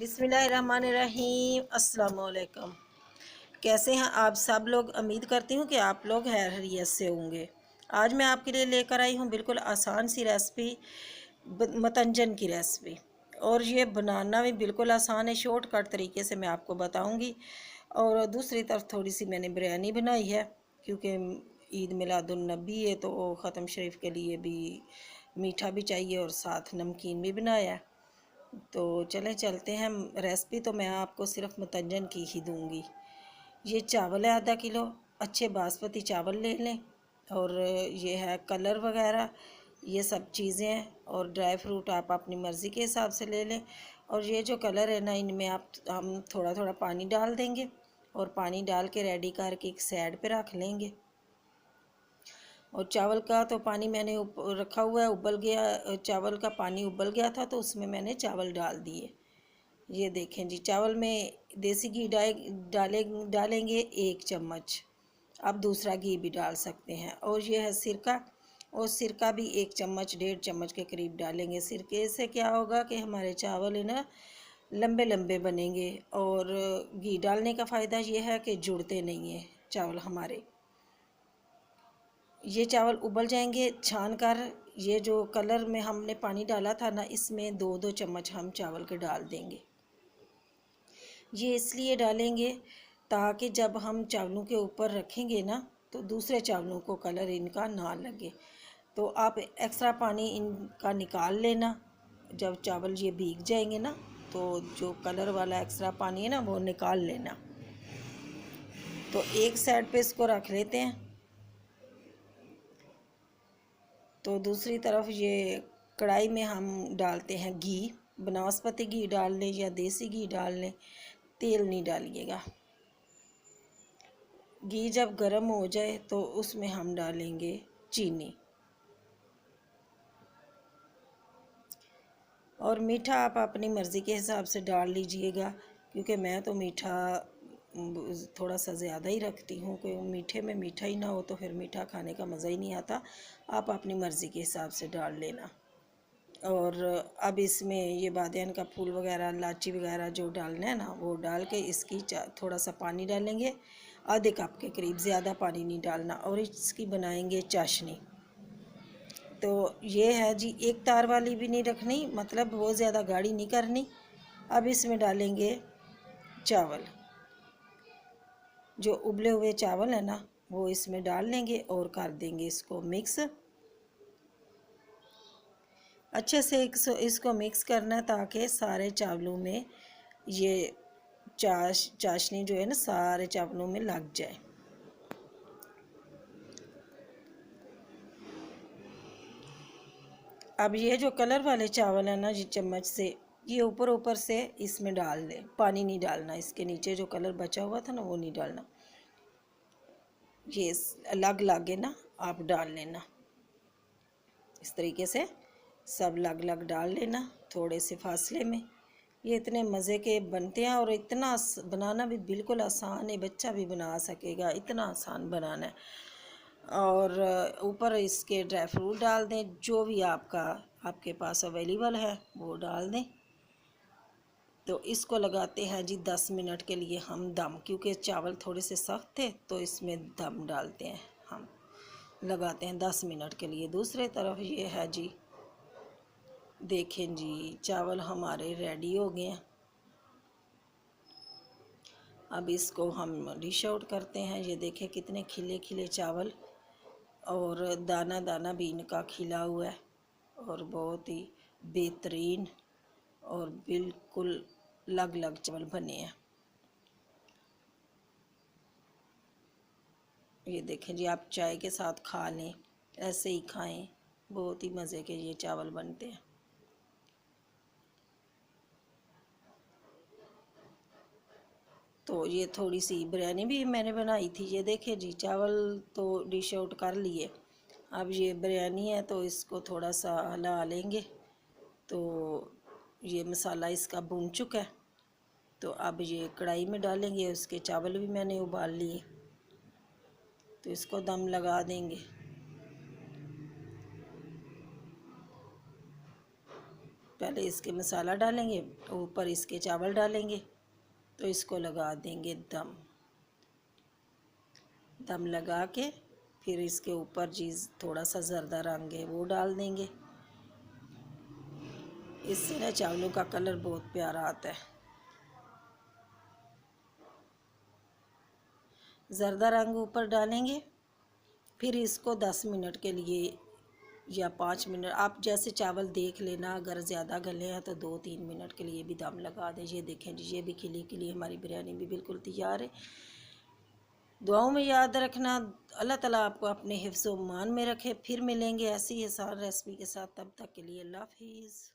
बिस्मिल्लाहिर्रहमानिर्रहीम। अस्सलाम वालेकुम। कैसे हैं आप सब लोग? उम्मीद करती हूँ कि आप लोग खैरियत से होंगे। आज मैं आपके लिए लेकर आई हूँ बिल्कुल आसान सी रेसिपी, मतंजन की रेसिपी। और ये बनाना भी बिल्कुल आसान है, शॉर्टकट तरीके से मैं आपको बताऊँगी। और दूसरी तरफ थोड़ी सी मैंने बिरयानी बनाई है, क्योंकि ईद मिलादुन नबी है तो ख़त्म शरीफ के लिए भी मीठा भी चाहिए और साथ नमकीन भी बनाया है। तो चलें चलते हैं। रेसिपी तो मैं आपको सिर्फ मतंजन की ही दूंगी। ये चावल है आधा किलो, अच्छे बासमती चावल ले लें। और ये है कलर वगैरह, ये सब चीज़ें हैं। और ड्राई फ्रूट आप अपनी मर्ज़ी के हिसाब से ले लें। और ये जो कलर है ना, इनमें हम थोड़ा थोड़ा पानी डाल देंगे और पानी डाल के रेडी करके एक साइड पे रख लेंगे। और चावल का तो पानी मैंने रखा हुआ है, उबल गया। चावल का पानी उबल गया था तो उसमें मैंने चावल डाल दिए। ये देखें जी, चावल में देसी घी डालेंगे 1 चम्मच। आप दूसरा घी भी डाल सकते हैं। और ये है सिरका, और सिरका भी 1 चम्मच 1.5 चम्मच के करीब डालेंगे। सिरके से क्या होगा कि हमारे चावल है ना लंबे लंबे बनेंगे। और घी डालने का फ़ायदा ये है कि जुड़ते नहीं हैं चावल हमारे। ये चावल उबल जाएंगे छान कर। ये जो कलर में हमने पानी डाला था ना, इसमें 2-2 चम्मच हम चावल के डाल देंगे। ये इसलिए डालेंगे ताकि जब हम चावलों के ऊपर रखेंगे ना तो दूसरे चावलों को कलर इनका ना लगे। तो आप एक्स्ट्रा पानी इनका निकाल लेना। जब चावल ये भीग जाएंगे ना तो जो कलर वाला एक्स्ट्रा पानी है ना वो निकाल लेना। तो एक साइड पे इसको रख लेते हैं। तो दूसरी तरफ ये कढ़ाई में हम डालते हैं घी। बनस्पति घी डाल लें या देसी घी डाल लें, तेल नहीं डालिएगा। घी जब गर्म हो जाए तो उसमें हम डालेंगे चीनी। और मीठा आप अपनी मर्ज़ी के हिसाब से डाल लीजिएगा, क्योंकि मैं तो मीठा थोड़ा सा ज़्यादा ही रखती हूँ। कि मीठे में मीठा ही ना हो तो फिर मीठा खाने का मज़ा ही नहीं आता। आप अपनी मर्ज़ी के हिसाब से डाल लेना। और अब इसमें ये बादियान का फूल वगैरह, इलायची वगैरह जो डालना है ना वो डाल के इसकी थोड़ा सा पानी डालेंगे, आधे कप के करीब, ज़्यादा पानी नहीं डालना। और इसकी बनाएंगे चाशनी। तो ये है जी, एक तार वाली भी नहीं रखनी, मतलब बहुत ज़्यादा गाढ़ी नहीं करनी। अब इसमें डालेंगे चावल। जो उबले हुए चावल है ना वो इसमें डाल लेंगे और कर देंगे इसको मिक्स। अच्छे से इसको मिक्स करना है ताकि सारे चावलों में ये चाशनी जो है ना सारे चावलों में लग जाए। अब ये जो कलर वाले चावल है ना, ये चम्मच से ये ऊपर ऊपर से इसमें डाल दें। पानी नहीं डालना, इसके नीचे जो कलर बचा हुआ था ना वो नहीं डालना। ये अलग लागे ना आप डाल लेना। इस तरीके से सब लग लग डाल लेना थोड़े से फासले में। ये इतने मज़े के बनते हैं और इतना बनाना भी बिल्कुल आसान है, बच्चा भी बना सकेगा, इतना आसान बनाना है। और ऊपर इसके ड्राई फ्रूट डाल दें, जो भी आपके पास अवेलेबल है वो डाल दें। तो इसको लगाते हैं जी 10 मिनट के लिए हम दम, क्योंकि चावल थोड़े से सख्त थे तो इसमें दम डालते हैं हम। लगाते हैं 10 मिनट के लिए। दूसरे तरफ ये है जी, देखें जी चावल हमारे रेडी हो गए हैं। अब इसको हम डिश आउट करते हैं। ये देखें कितने खिले खिले चावल, और दाना दाना भी इनका खिला हुआ है और बहुत ही बेहतरीन और बिल्कुल लग लग चावल बने हैं। ये देखें जी, आप चाय के साथ खा लें, ऐसे ही खाएं, बहुत ही मज़े के ये चावल बनते हैं। तो ये थोड़ी सी बिरयानी भी मैंने बनाई थी। ये देखें जी, चावल तो डिश आउट कर लिए। अब ये बिरयानी है तो इसको थोड़ा सा हिला लेंगे। तो ये मसाला इसका भुन चुका है। तो अब ये कढ़ाई में डालेंगे। उसके चावल भी मैंने उबाल लिए, तो इसको दम लगा देंगे। पहले इसके मसाला डालेंगे, ऊपर इसके चावल डालेंगे, तो इसको लगा देंगे दम लगा के फिर इसके ऊपर चीज़ थोड़ा सा ज़र्दा रंग है वो डाल देंगे। इससे ना चावलों का कलर बहुत प्यारा आता है। ज़र्दा रंग ऊपर डालेंगे, फिर इसको 10 मिनट के लिए या 5 मिनट, आप जैसे चावल देख लेना, अगर ज़्यादा गले हैं तो 2-3 मिनट के लिए भी दम लगा दें। ये देखें जी, ये भी खिली हमारी बिरयानी भी बिल्कुल तैयार है। दुआओं में याद रखना, अल्लाह ताला आपको अपने हिफ्ज़ व ईमान में रखे। फिर मिलेंगे ऐसी आसान रेसिपी के साथ, तब तक के लिए अल्लाह हाफिज़।